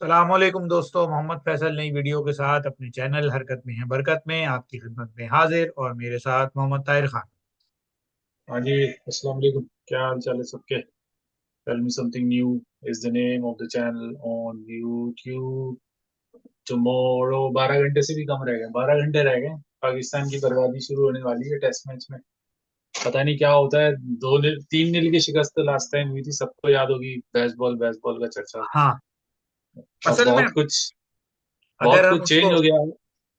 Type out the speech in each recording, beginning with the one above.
सलामकुम दोस्तों, मोहम्मद फैसल नई वीडियो के साथ अपने चैनल हरकत में है बरकत में आपकी खिदमत में हाजिर। और मेरे साथ मोहम्मद ताहिर खान। हाँ जी। अस्सलाम वालेकुम। क्या हाल चाल है सबके? Tell me something new is the name of the channel on YouTube. Tomorrow 12 घंटे से भी कम रह गए, 12 घंटे रह गए। पाकिस्तान की बर्बादी शुरू होने वाली है टेस्ट मैच में। पता नहीं क्या होता है। 3-0 की शिकस्त तो लास्ट टाइम हुई थी, सबको याद होगी। बेसबॉल का चर्चा। हाँ, अब असल में बहुत कुछ, अगर बहुत हम कुछ उसको। चेंज हो गया है।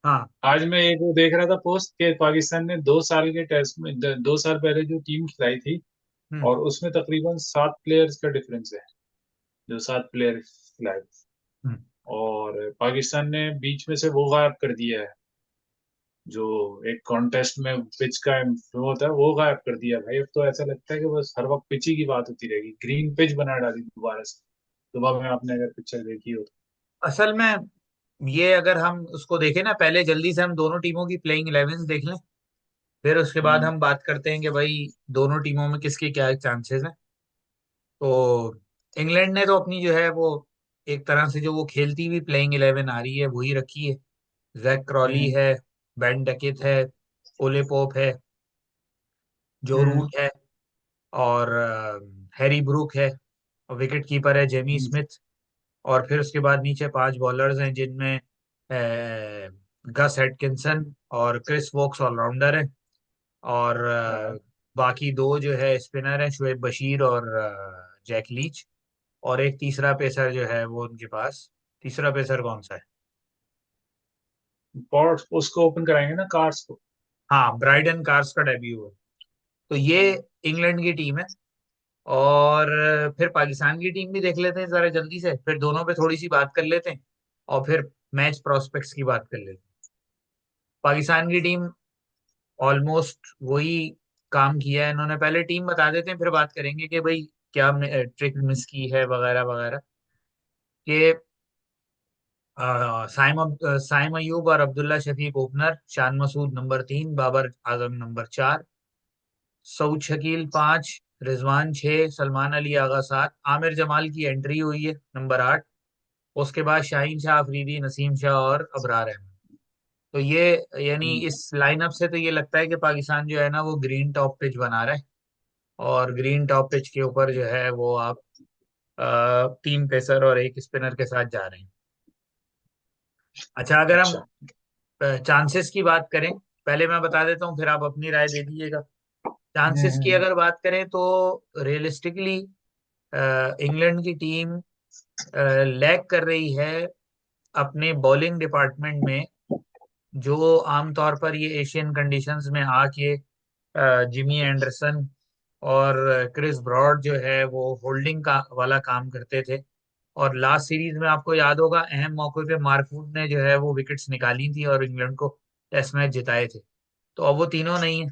हाँ। आज मैं एक वो देख रहा था पोस्ट के पाकिस्तान ने 2 साल के टेस्ट में 2 साल पहले जो टीम खिलाई थी, हम्म। और उसमें तकरीबन 7 प्लेयर्स का डिफरेंस है। जो 7 प्लेयर खिलाए, हम्म। और पाकिस्तान ने बीच में से वो गायब कर दिया है। जो एक कॉन्टेस्ट में पिच का वो होता है, वो गायब कर दिया है भाई। अब तो ऐसा लगता है कि बस हर वक्त पिच ही की बात होती रहेगी। ग्रीन पिच बना डाली दोबारा से। सुबह में आपने अगर पिक्चर देखी हो तो। असल में ये अगर हम उसको देखें ना, पहले जल्दी से हम दोनों टीमों की प्लेइंग 11 देख लें। फिर उसके बाद हम्म। हम बात करते हैं कि भाई दोनों टीमों में किसके क्या चांसेस हैं। तो इंग्लैंड ने तो अपनी जो है वो एक तरह से जो वो खेलती हुई प्लेइंग 11 आ रही है वही रखी है। जैक क्रॉली हम्म। है, बेन डकेट है, ओले पोप है, जो हम्म। रूट है, और हैरी ब्रूक है, और विकेट कीपर है जेमी हम्म। स्मिथ। और फिर उसके बाद नीचे 5 बॉलर्स हैं जिनमें गस एटकिंसन और क्रिस वोक्स ऑलराउंडर है। और हाँ। बाकी दो जो है स्पिनर हैं, शुएब बशीर और जैक लीच। और एक तीसरा पेसर जो है वो उनके पास। तीसरा पेसर कौन सा है? और उसको ओपन कराएंगे ना, कार्ड्स को। हाँ, ब्राइडन कार्स का डेब्यू है। तो ये इंग्लैंड की टीम है। और फिर पाकिस्तान की टीम भी देख लेते हैं जरा जल्दी से, फिर दोनों पे थोड़ी सी बात कर लेते हैं। और फिर मैच प्रोस्पेक्ट्स की बात कर लेते हैं। पाकिस्तान की टीम ऑलमोस्ट वही काम किया है इन्होंने। पहले टीम बता देते हैं, फिर बात करेंगे कि भाई क्या ट्रिक मिस की है वगैरह वगैरह। कि साइम अयूब और Abdullah Shafiq opener, Shan Masood number 3, Babar Azam number 4, Saud Shakeel 5, Rizwan 6, Salman Ali Agha 7, Aamir Jamal की एंट्री हुई है नंबर 8। उसके बाद शाहीन शाह अफरीदी, नसीम शाह और अबरार अहमद। तो ये यानी हम्म। इस लाइनअप से तो ये लगता है कि पाकिस्तान जो है ना वो ग्रीन टॉप पिच बना रहा है। और ग्रीन टॉप पिच के ऊपर जो है वो आप 3 पेसर और एक स्पिनर के साथ जा रहे हैं। अच्छा, अगर हम अच्छा। चांसेस की बात करें, पहले मैं बता देता हूँ फिर आप अपनी राय दे दीजिएगा। चांसेस की हम्म। अगर बात करें तो रियलिस्टिकली इंग्लैंड की टीम लैग कर रही है अपने बॉलिंग डिपार्टमेंट में। जो आमतौर पर ये एशियन कंडीशंस में आके जिमी एंडरसन और क्रिस ब्रॉड जो है वो होल्डिंग का वाला काम करते थे। और लास्ट सीरीज में आपको याद होगा, अहम मौके पे मार्क वुड ने जो है वो विकेट्स निकाली थी और इंग्लैंड को टेस्ट मैच जिताए थे। तो अब वो तीनों नहीं है।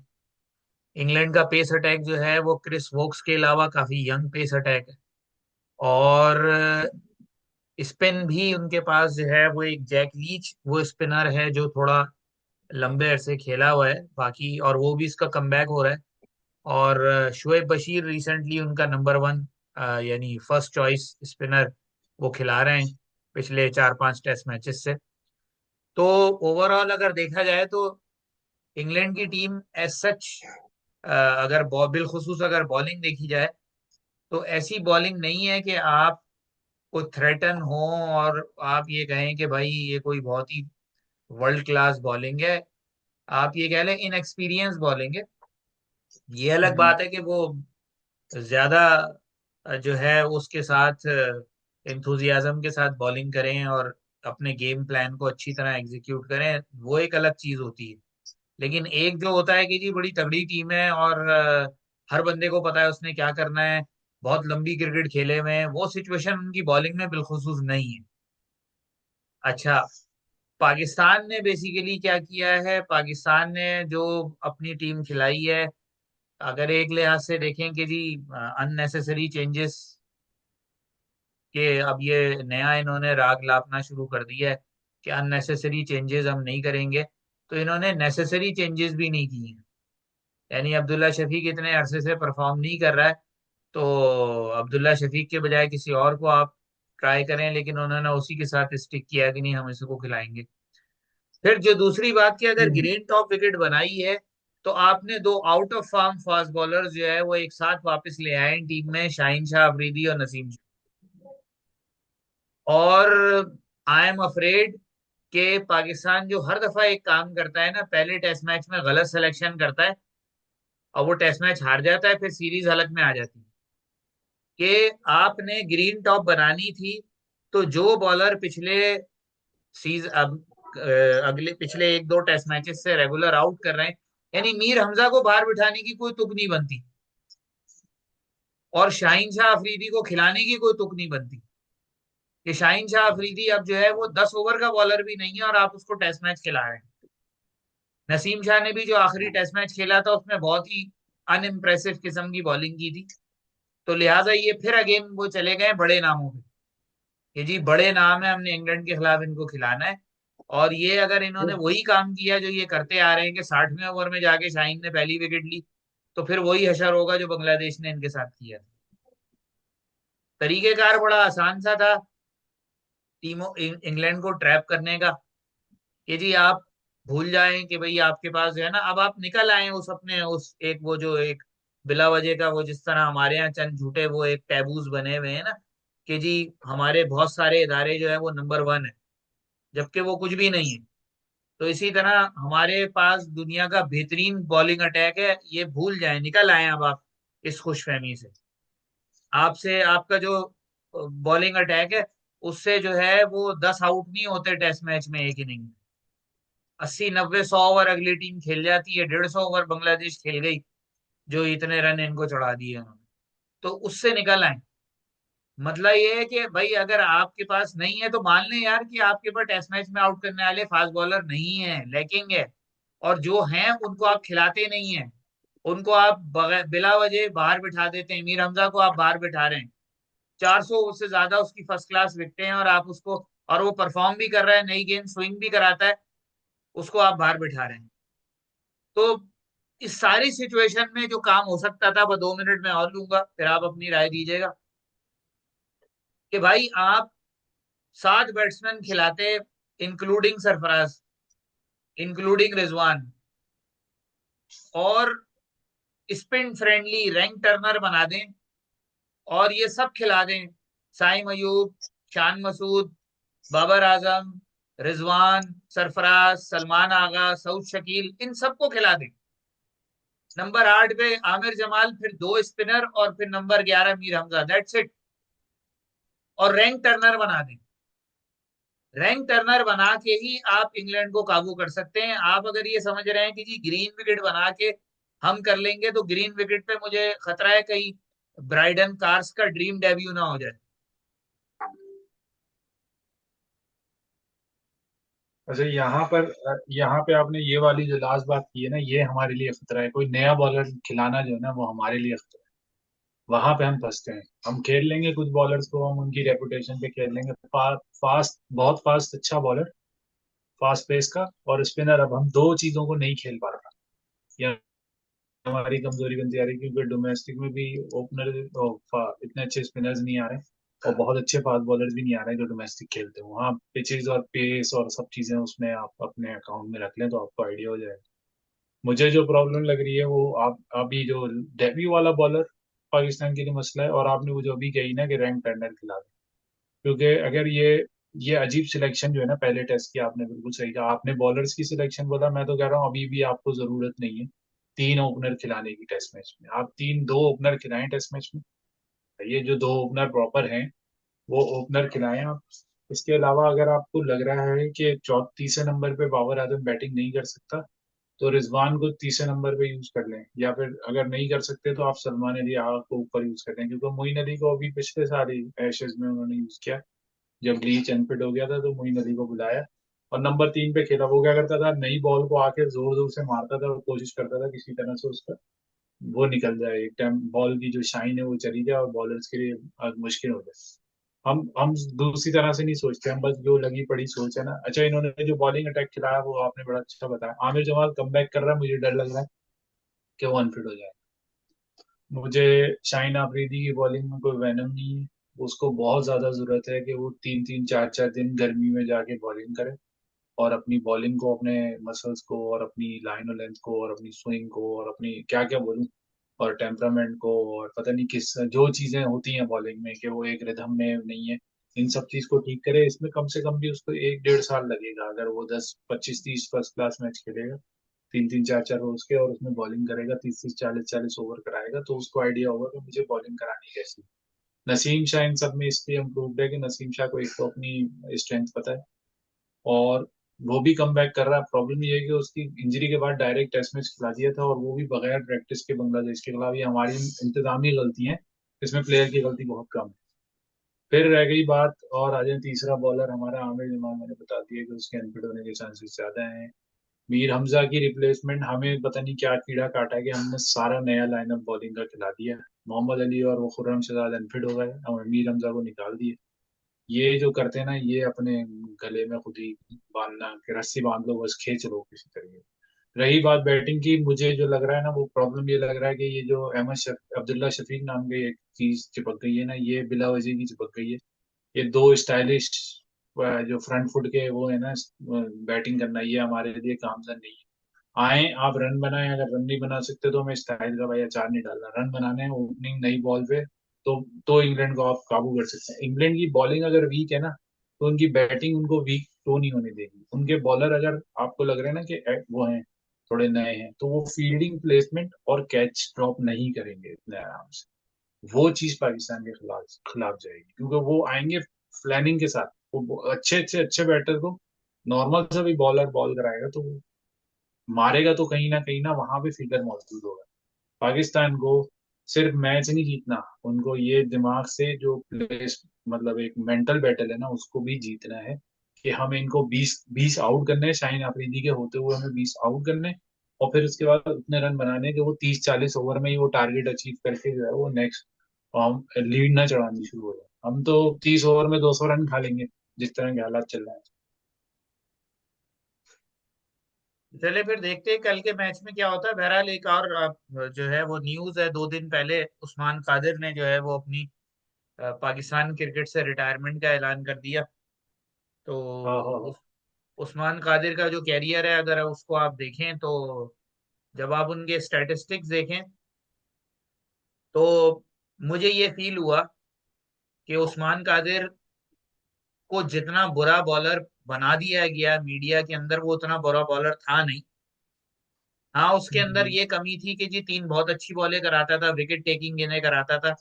इंग्लैंड का पेस अटैक जो है वो क्रिस वोक्स के अलावा काफी यंग पेस अटैक है। और स्पिन भी उनके पास जो है वो एक जैक लीच, वो स्पिनर है जो थोड़ा लंबे अरसे खेला हुआ है बाकी, और वो भी इसका कमबैक हो रहा है। और शुएब बशीर रिसेंटली उनका नंबर 1 यानी फर्स्ट चॉइस स्पिनर वो खिला रहे हैं पिछले 4-5 टेस्ट मैचेस से। तो ओवरऑल अगर देखा जाए तो इंग्लैंड की टीम एज सच, अगर बिलखुसूस अगर बॉलिंग देखी जाए तो ऐसी बॉलिंग नहीं है कि आप को थ्रेटन हो और आप ये कहें कि भाई ये कोई बहुत ही वर्ल्ड क्लास बॉलिंग है। आप ये कह लें इनएक्सपीरियंस बॉलिंग है। ये अलग हम्म। बात है कि वो ज्यादा जो है उसके साथ इंथुजियाज्म के साथ बॉलिंग करें और अपने गेम प्लान को अच्छी तरह एग्जीक्यूट करें, वो एक अलग चीज होती है। लेकिन एक जो होता है कि जी बड़ी तगड़ी टीम है और हर बंदे को पता है उसने क्या करना है, बहुत लंबी क्रिकेट खेले हुए हैं, वो सिचुएशन उनकी बॉलिंग में बिलखुसूस नहीं है। अच्छा, पाकिस्तान ने बेसिकली क्या किया है, पाकिस्तान ने जो अपनी टीम खिलाई है, अगर एक लिहाज से देखें कि जी अननेसेसरी चेंजेस के अब ये नया इन्होंने राग लापना शुरू कर दिया है कि अननेसेसरी चेंजेस हम नहीं करेंगे। तो इन्होंने नेसेसरी चेंजेस भी नहीं किए हैं। यानी अब्दुल्ला शफीक इतने अरसे से परफॉर्म नहीं कर रहा है, तो अब्दुल्ला शफीक के बजाय किसी और को आप ट्राई करें, लेकिन उन्होंने उसी के साथ स्टिक किया कि नहीं हम इसी को खिलाएंगे। फिर जो दूसरी बात की, अगर हम्म। ग्रीन टॉप विकेट बनाई है तो आपने दो out of form fast bowler जो है वो एक साथ वापस ले आए टीम में, शाहीन शाह अफरीदी और नसीम शाह। और आई एम अफ्रेड कि पाकिस्तान जो हर दफा एक काम करता है ना, पहले टेस्ट मैच में गलत सिलेक्शन करता है और वो टेस्ट मैच हार जाता है, फिर सीरीज हलक में आ जाती है। कि आपने ग्रीन टॉप बनानी थी तो जो बॉलर पिछले सीज अब अगले पिछले एक दो टेस्ट मैचेस से रेगुलर आउट कर रहे हैं, यानी मीर हमजा को बाहर बिठाने की कोई तुक नहीं बनती, और शाहीन शाह अफरीदी को खिलाने की कोई तुक नहीं बनती। कि शाहीन शाह अफरीदी अब जो है वो 10 ओवर का बॉलर भी नहीं है और आप उसको टेस्ट मैच खिला रहे हैं। नसीम शाह ने भी जो आखिरी टेस्ट मैच खेला था उसमें बहुत ही अनइम्प्रेसिव किस्म की बॉलिंग की थी। तो लिहाजा ये फिर अगेन वो चले गए बड़े नामों पे, कि जी बड़े नाम है, हमने इंग्लैंड के खिलाफ इनको खिलाना है। और ये अगर इन्होंने वही काम किया जो ये करते आ रहे हैं कि 60वें ओवर में जाके शाहीन ने पहली विकेट ली, तो फिर वही हशर होगा जो बांग्लादेश ने इनके साथ किया था। तरीकेकार बड़ा आसान सा था टीमों इंग्लैंड को ट्रैप करने का, कि जी आप भूल जाएं कि भाई आपके पास जो है ना, अब आप निकल आए उस अपने उस एक वो जो एक बिला वजह का वो, जिस तरह हमारे यहाँ चंद झूठे वो एक टैबूज बने हुए हैं ना, कि जी हमारे बहुत सारे इदारे जो है वो नंबर 1 है, जबकि वो कुछ भी नहीं है। तो इसी तरह हमारे पास दुनिया का बेहतरीन बॉलिंग अटैक है, ये भूल जाए, निकल आए अब आप इस खुशफहमी से। आपसे आपका जो बॉलिंग अटैक है उससे जो है वो 10 आउट नहीं होते टेस्ट मैच में एक इनिंग में। 80 90 100 ओवर अगली टीम खेल जाती है, 150 ओवर बांग्लादेश खेल गई, जो इतने रन इनको चढ़ा दिए उन्होंने। तो उससे निकल आए। मतलब ये है कि भाई अगर आपके पास नहीं है तो मान लें यार कि आपके पास टेस्ट मैच में आउट करने वाले फास्ट बॉलर नहीं है, लैकिंग है। और जो हैं उनको आप खिलाते नहीं है, उनको आप बगैर बिला वजह बाहर बिठा देते हैं। मीर हमजा को आप बाहर बिठा रहे हैं, 400 से ज्यादा उसकी फर्स्ट क्लास विकटें हैं, और आप उसको, और वो परफॉर्म भी कर रहा है, नई गेंद स्विंग भी कराता है, उसको आप बाहर बिठा रहे हैं। तो इस सारी सिचुएशन में जो काम हो सकता था, वह 2 मिनट में और लूंगा, फिर आप अपनी राय दीजिएगा। कि भाई आप 7 बैट्समैन खिलाते, इंक्लूडिंग सरफराज, इंक्लूडिंग रिजवान, और स्पिन फ्रेंडली रैंक टर्नर बना दें, और ये सब खिला दें, साइम अयूब, शान मसूद, बाबर आजम, रिजवान, सरफराज, सलमान आगा, सऊद शकील, इन सबको खिला दें। नंबर 8 पे आमिर जमाल, फिर दो स्पिनर, और फिर number 11 Mir Hamza, that's it. और रैंक टर्नर बना दें। रैंक टर्नर बना के ही आप इंग्लैंड को काबू कर सकते हैं। आप अगर ये समझ रहे हैं कि जी ग्रीन विकेट बना के हम कर लेंगे, तो ग्रीन विकेट पे मुझे खतरा है कहीं ब्राइडन कार्स का ड्रीम डेब्यू ना हो जाए। अच्छा, यहाँ पे आपने ये वाली जो लास्ट बात की है ना, ये हमारे लिए खतरा है। कोई नया बॉलर खिलाना जो है ना, वो हमारे लिए खतरा है। वहां पे हम फंसते हैं। हम खेल लेंगे कुछ बॉलर्स को, हम उनकी रेपुटेशन पे खेल लेंगे, फास्ट, बहुत फास्ट, अच्छा बॉलर, फास्ट पेस का और स्पिनर। अब हम दो चीजों को नहीं खेल पा रहे। ये हमारी कमजोरी बनती जा रही है, क्योंकि डोमेस्टिक में भी ओपनर इतने अच्छे स्पिनर्स नहीं आ रहे, और बहुत अच्छे फास्ट बॉलर्स भी नहीं आ रहे जो डोमेस्टिक खेलते हो। वहाँ पिचेस और पेस और सब चीजें उसमें आप अपने अकाउंट में रख लें तो आपको आइडिया हो जाएगा। मुझे जो प्रॉब्लम लग रही है वो, आप अभी जो डेब्यू वाला बॉलर पाकिस्तान के लिए मसला है, और आपने वो जो अभी कही ना कि रैंक टर्नर खिला दें। क्योंकि अगर ये अजीब सिलेक्शन जो है ना, पहले टेस्ट की, आपने बिल्कुल सही कहा। आपने बॉलर्स की सिलेक्शन बोला, मैं तो कह रहा हूँ अभी भी आपको जरूरत नहीं है 3 ओपनर खिलाने की टेस्ट मैच में। आप दो ओपनर खिलाएं टेस्ट मैच में। ये जो दो ओपनर प्रॉपर हैं, वो ओपनर खिलाएं आप। इसके अलावा अगर आपको लग रहा है कि तीसरे नंबर पे बाबर आजम बैटिंग नहीं कर सकता, तो रिजवान को तीसरे नंबर पे यूज कर लें। या फिर अगर नहीं कर सकते तो आप सलमान अली आगा को ऊपर यूज कर लें, क्योंकि मोइन अली को अभी पिछले साल ही एशेज में उन्होंने यूज किया। जब लीच अनफिट हो गया था तो मोइन अली को बुलाया और नंबर 3 पे खेला। वो क्या करता था, नई बॉल को आके जोर जोर से मारता था और कोशिश करता था किसी तरह से उसका वो निकल जाए, एक टाइम बॉल की जो शाइन है वो चली जाए और बॉलर्स के लिए मुश्किल हो जाए। हम दूसरी तरह से नहीं सोचते, हम बस जो लगी पड़ी सोच है ना। अच्छा, इन्होंने जो बॉलिंग अटैक खिलाया वो आपने बड़ा अच्छा बताया। आमिर जमाल कम कर रहा है, मुझे डर लग रहा है कि वो अनफिट हो जाए। मुझे शाइन आफरीदी की बॉलिंग में कोई वैनम नहीं है। उसको बहुत ज्यादा जरूरत है कि वो 3 3 4 4 दिन गर्मी में जाके बॉलिंग करे, और अपनी बॉलिंग को, अपने मसल्स को, और अपनी लाइन लेंथ को, और अपनी स्विंग को, और अपनी क्या क्या बोलूं, और टेम्परामेंट को, और पता नहीं किस जो चीजें होती हैं बॉलिंग में कि वो एक रिदम में नहीं है, इन सब चीज को ठीक करे। इसमें कम से कम भी उसको 1 1.5 साल लगेगा, अगर वो 10 25 30 फर्स्ट क्लास मैच खेलेगा 3 3 4 4 रोज के, और उसमें बॉलिंग करेगा, 30 30 40 40 ओवर कराएगा, तो उसको आइडिया होगा कि मुझे बॉलिंग करानी कैसी। नसीम शाह इन सब में इसलिए इम्प्रूव्ड है कि नसीम शाह को एक तो अपनी स्ट्रेंथ पता है, और वो भी कम बैक कर रहा है। प्रॉब्लम ये है कि उसकी इंजरी के बाद डायरेक्ट टेस्ट मैच खिला दिया था, और वो भी बगैर प्रैक्टिस के बांग्लादेश के खिलाफ। ये हमारी इंतजामी गलती है, इसमें प्लेयर की गलती बहुत कम है। फिर रह गई बात, और आ जाए तीसरा बॉलर हमारा आमिर जमान, मैंने बता दिया कि उसके अनफिट होने के चांसेस ज्यादा हैं। मीर हमजा की रिप्लेसमेंट हमें पता नहीं क्या कीड़ा काटा कि हमने सारा नया लाइनअप बॉलिंग का खिला दिया। मोहम्मद अली और वो खुर्रम शहजाद अनफिट हो गए, और मीर हमजा को निकाल दिए। ये जो करते हैं ना, ये अपने गले में खुद ही बांधना कि रस्सी बांध लो बस, खींच लो किसी तरीके। रही बात बैटिंग की, मुझे जो लग रहा है ना, वो प्रॉब्लम ये लग रहा है कि ये जो अब्दुल्ला शफीक नाम की एक चीज चिपक गई है ना, ये बिला वजह की चिपक गई है। ये दो स्टाइलिश जो फ्रंट फुट के वो है ना, बैटिंग करना ये हमारे लिए कामजन नहीं है। आए आप रन बनाए, अगर रन नहीं बना सकते तो हमें स्टाइल का भाई अचार नहीं डालना, रन बनाने हैं ओपनिंग नई बॉल पे। तो इंग्लैंड को आप काबू कर सकते हैं। इंग्लैंड की बॉलिंग अगर वीक है ना, तो उनकी बैटिंग उनको वीक तो नहीं होने देगी। उनके बॉलर अगर आपको लग रहा है ना कि वो हैं, थोड़े नए हैं, तो वो फील्डिंग प्लेसमेंट और कैच ड्रॉप नहीं करेंगे इतने आराम से। वो चीज पाकिस्तान के खिलाफ खिलाफ जाएगी, क्योंकि वो आएंगे प्लानिंग के साथ। वो अच्छे अच्छे अच्छे बैटर को नॉर्मल से भी बॉलर बॉल कराएगा, तो वो मारेगा, तो कहीं ना वहां पे फिगर मौजूद होगा। पाकिस्तान को सिर्फ मैच नहीं जीतना, उनको ये दिमाग से जो प्लेस, मतलब एक मेंटल बैटल है ना, उसको भी जीतना है कि हमें इनको 20 20 आउट करने हैं, शाहीन अफरीदी के होते हुए हमें 20 आउट करने हैं, और फिर उसके बाद उतने रन बनाने हैं कि वो 30 40 ओवर में ही वो टारगेट अचीव करके जो है वो नेक्स्ट हम लीड ना चढ़ानी शुरू हो जाए। हम तो 30 ओवर में 200 रन खा लेंगे, जिस तरह के हालात चल रहे हैं। चले फिर देखते हैं कल के मैच में क्या होता है। बहरहाल एक और जो है वो न्यूज है, 2 दिन पहले उस्मान कादिर ने जो है वो अपनी पाकिस्तान क्रिकेट से रिटायरमेंट का ऐलान कर दिया। तो हाँ हाँ हाँ। उस उस्मान कादिर का जो कैरियर है, अगर उसको आप देखें तो जब आप उनके स्टैटिस्टिक्स देखें तो मुझे ये फील हुआ कि उस्मान कादिर को जितना बुरा बॉलर बना दिया गया मीडिया के अंदर, वो उतना बुरा बॉलर था नहीं। हाँ, उसके अंदर हम्म, ये कमी थी कि जी 3 बहुत अच्छी बॉलें कराता था, विकेट टेकिंग गेंदें कराता था,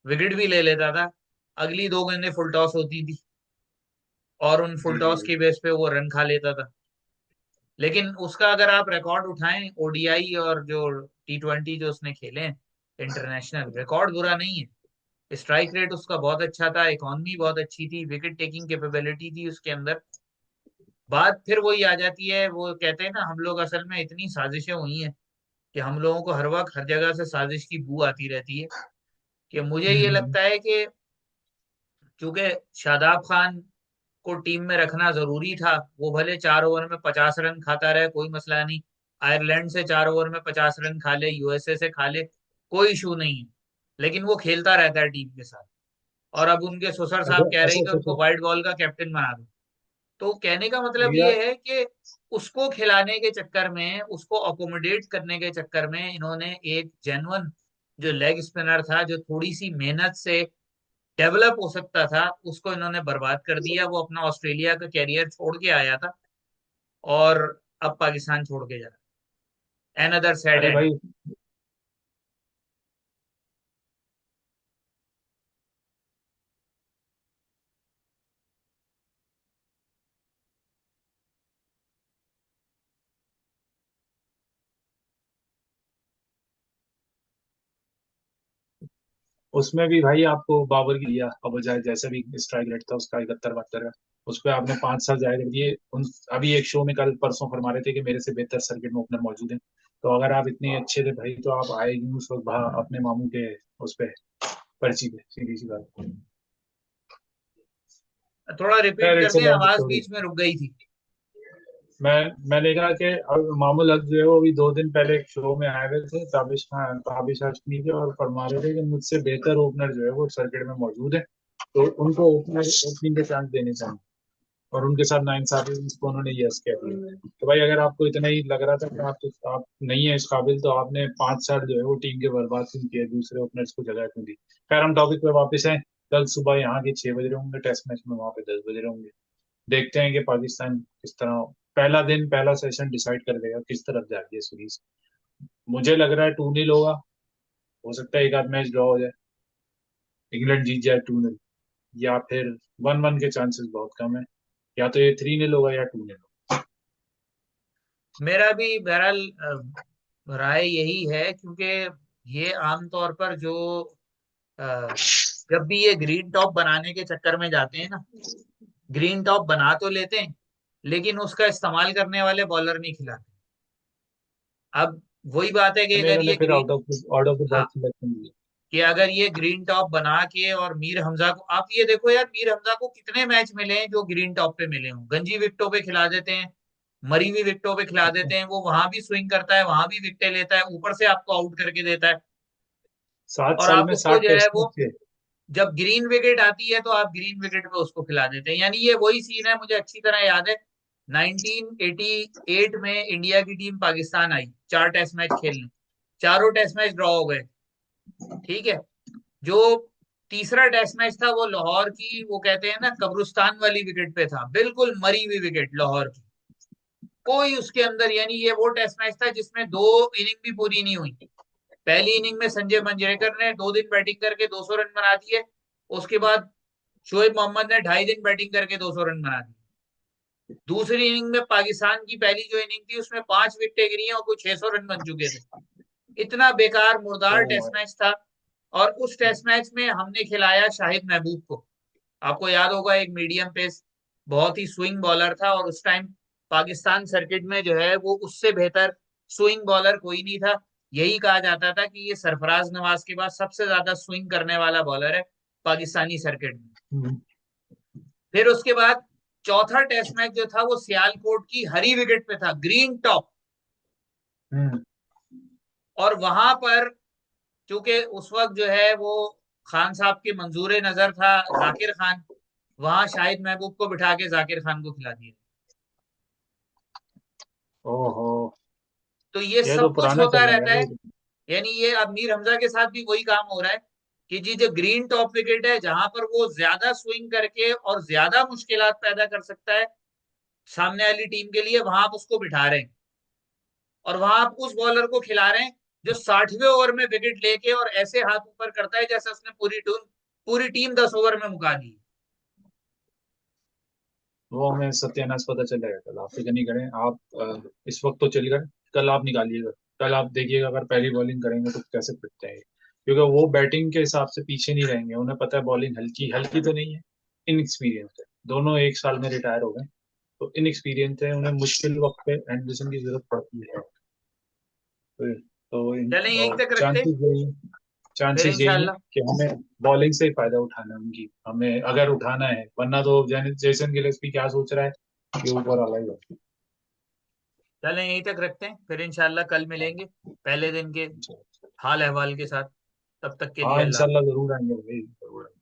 विकेट भी ले लेता था। अगली 2 गेंदें फुल टॉस होती थी, और उन फुल जी जी टॉस जी। के बेस पे वो रन खा लेता था। लेकिन उसका अगर आप रिकॉर्ड उठाएं, ओडीआई और जो T20 जो उसने खेले हैं इंटरनेशनल, रिकॉर्ड बुरा नहीं है। स्ट्राइक रेट उसका बहुत अच्छा था, इकॉनमी बहुत अच्छी थी, विकेट टेकिंग कैपेबिलिटी थी उसके अंदर। बात फिर वही आ जाती है, वो कहते हैं ना, हम लोग असल में इतनी साजिशें हुई हैं कि हम लोगों को हर वक्त हर जगह से साजिश की बू आती रहती है। कि मुझे ये हम्म। लगता है कि चूंकि शादाब खान को टीम में रखना जरूरी था, वो भले 4 ओवर में 50 रन खाता रहे, कोई मसला नहीं। आयरलैंड से 4 ओवर में 50 रन खा ले, यूएसए से खा ले, कोई इशू नहीं है। लेकिन वो खेलता रहता है टीम के साथ। और अब उनके ससुर अच्छा साहब कह रहे अच्छा हैं कि अच्छा उनको अच्छा। व्हाइट बॉल का कैप्टन बना दो। तो कहने का मतलब यार ये है कि उसको खिलाने के चक्कर में, उसको अकोमोडेट करने के चक्कर में, इन्होंने एक जेन्युइन जो लेग स्पिनर था, जो थोड़ी सी मेहनत से डेवलप हो सकता था, उसको इन्होंने बर्बाद कर दिया। वो अपना ऑस्ट्रेलिया का कैरियर छोड़ के आया था, और अब पाकिस्तान छोड़ के जा रहा है। एनदर सैड अरे एंड। भाई, उसमें भी भाई आपको बाबर की दिया, अब बजाय जैसे भी स्ट्राइक रेट था उसका 71 72 का, उस पर आपने 5 7 जायद कर दिए। उन अभी एक शो में कल परसों फरमा रहे थे कि मेरे से बेहतर सर्किट में ओपनर मौजूद है। तो अगर आप इतने अच्छे थे भाई, तो आप आए क्यों उस वक्त अपने मामू के उस पे पर्ची पे, सीधी सी बात। थोड़ा रिपीट खैर कर इट्स अ दें, लॉन्ग आवाज स्टोरी। बीच में रुक गई थी। मैंने कहा कि अब मामूल हक जो है वो अभी 2 दिन पहले एक शो में आए हुए थे, ताबिश खान ताबिश हाशमी के, और फरमा रहे थे कि मुझसे बेहतर ओपनर जो है वो सर्किट में मौजूद है। तो उनको ओपनिंग के चांस देने चाहिए, और उनके साथ नाइंसाफी उसको उन्होंने यस कह दिया। तो भाई अगर आपको इतना ही लग रहा था कि आप नहीं है इस काबिल, तो आपने 5 साल जो है वो टीम के बर्बाद क्यों किए, दूसरे ओपनर्स को जगह क्यों दी। खैर हम टॉपिक पे वापस आए। कल सुबह यहाँ के 6 बज रहे होंगे, टेस्ट मैच में वहाँ पे 10 बज रहे होंगे। देखते हैं कि पाकिस्तान किस तरह पहला दिन पहला सेशन डिसाइड कर देगा किस तरफ जा रही है सीरीज। मुझे लग रहा है 2-0 होगा। हो सकता है एक आध मैच ड्रॉ हो जाए, इंग्लैंड जीत जाए 2-0, या फिर 1-1 के चांसेस बहुत कम है। या तो ये 3-0 होगा या 2-0। मेरा भी बहरहाल राय यही है, क्योंकि ये आमतौर पर जो अ, जब भी ये ग्रीन टॉप बनाने के चक्कर में जाते हैं ना, ग्रीन टॉप बना तो लेते हैं लेकिन उसका इस्तेमाल करने वाले बॉलर नहीं खिलाते। अब वही बात है कि मैंने अगर इन्होंने ये फिर ग्रीन, आउट ऑफ द हाँ, बॉक्स सिलेक्शन दिया। कि अगर ये ग्रीन टॉप बना के और मीर हमजा को, आप ये देखो यार, मीर हमजा को कितने मैच मिले हैं जो ग्रीन टॉप पे मिले हों, गंजी विकेटों पे खिला देते हैं, मरी हुई विकेटों पे खिला देते हैं, वो वहां भी स्विंग करता है, वहां भी विकेटें लेता है, ऊपर से आपको आउट करके देता है। सात और साल आप में उसको 60 जो है टेस्ट वो, मैच थे। जब ग्रीन विकेट आती है तो आप ग्रीन विकेट पे उसको खिला देते हैं। यानी ये वही सीन है, मुझे अच्छी तरह याद है, 1988 में इंडिया की टीम पाकिस्तान आई 4 टेस्ट मैच खेलने, चारों टेस्ट मैच ड्रॉ हो गए। ठीक है। जो तीसरा टेस्ट मैच था वो लाहौर की, वो कहते हैं ना कब्रिस्तान वाली विकेट पे था, बिल्कुल मरी हुई विकेट लाहौर की, कोई उसके अंदर, यानी ये वो टेस्ट मैच था जिसमें 2 इनिंग भी पूरी नहीं हुई। पहली इनिंग में संजय मंजरेकर ने 2 दिन बैटिंग करके 200 रन बना दिए। उसके बाद शोएब मोहम्मद ने 2.5 दिन बैटिंग करके 200 रन बना दिए। दूसरी इनिंग में पाकिस्तान की पहली जो इनिंग थी उसमें 5 विकेटें गिरी हैं और कुछ 600 रन बन चुके थे। इतना बेकार ओ मुर्दार टेस्ट माय। मैच था। और उस टेस्ट मैच में हमने खिलाया शाहिद महबूब को। आपको याद होगा, एक मीडियम पेस बहुत ही स्विंग बॉलर था, और उस टाइम पाकिस्तान सर्किट में जो है वो उससे बेहतर स्विंग बॉलर कोई नहीं था। यही कहा जाता था कि ये सरफराज नवाज के बाद सबसे ज्यादा स्विंग करने वाला बॉलर है पाकिस्तानी सर्किट में। फिर उसके बाद चौथा टेस्ट मैच जो था वो सियालकोट की हरी विकेट पे था, ग्रीन टॉप। हम्म। और वहां पर चूंकि उस वक्त जो है वो खान साहब की मंजूर नजर था जाकिर खान, वहां शाहिद महबूब को बिठा के जाकिर खान को खिला दिया। ओहो। तो ये ये तो सब कुछ पुराना होता चल रहा रहता है है। ये। यानी ये अब मीर हमजा के साथ भी वही काम हो रहा है कि जी जो ग्रीन टॉप विकेट है जहां पर वो ज्यादा स्विंग करके और ज्यादा मुश्किलात पैदा कर सकता है सामने वाली टीम के लिए, वहां आप उसको बिठा रहे हैं। और वहां आप उस बॉलर को खिला रहे हैं जो 60वें ओवर में विकेट लेके और ऐसे हाथ ऊपर करता है जैसे उसने पूरी टीम 10 ओवर में मुका दी। वो हमें सत्यानाश पता चलेगा कल। आप फिक्र नहीं करें आप, इस वक्त तो चल गए। कल आप निकालिएगा। कल आप देखिएगा अगर पहली बॉलिंग करेंगे तो कैसे पिटते हैं, क्योंकि वो बैटिंग के हिसाब से पीछे नहीं रहेंगे। उन्हें पता है बॉलिंग हल्की हल्की तो नहीं है, इनएक्सपीरियंस है। दोनों 1 साल में रिटायर हो गए, तो इनएक्सपीरियंस है। उन्हें मुश्किल वक्त पे एंडरसन की जरूरत पड़ती है। चलें यहीं तो तक रखते हैं, चांसेस यही, फिर चांसेस यही है इंशाल्लाह। कि हमें बॉलिंग से ही फायदा उठाना है उनकी, हमें अगर उठाना है। वरना तो जेसन गिलेस्पी क्या सोच रहा है कि ऊपर वाला ही होगा। चलें यहीं तक रखते हैं, फिर इंशाल्लाह कल मिलेंगे पहले दिन के हाल अहवाल के साथ। तब तक के लिए हाँ अल्लाह हाफ़िज़। इंशाल्लाह जरूर आएंगे भाई, जरूर आएंगे।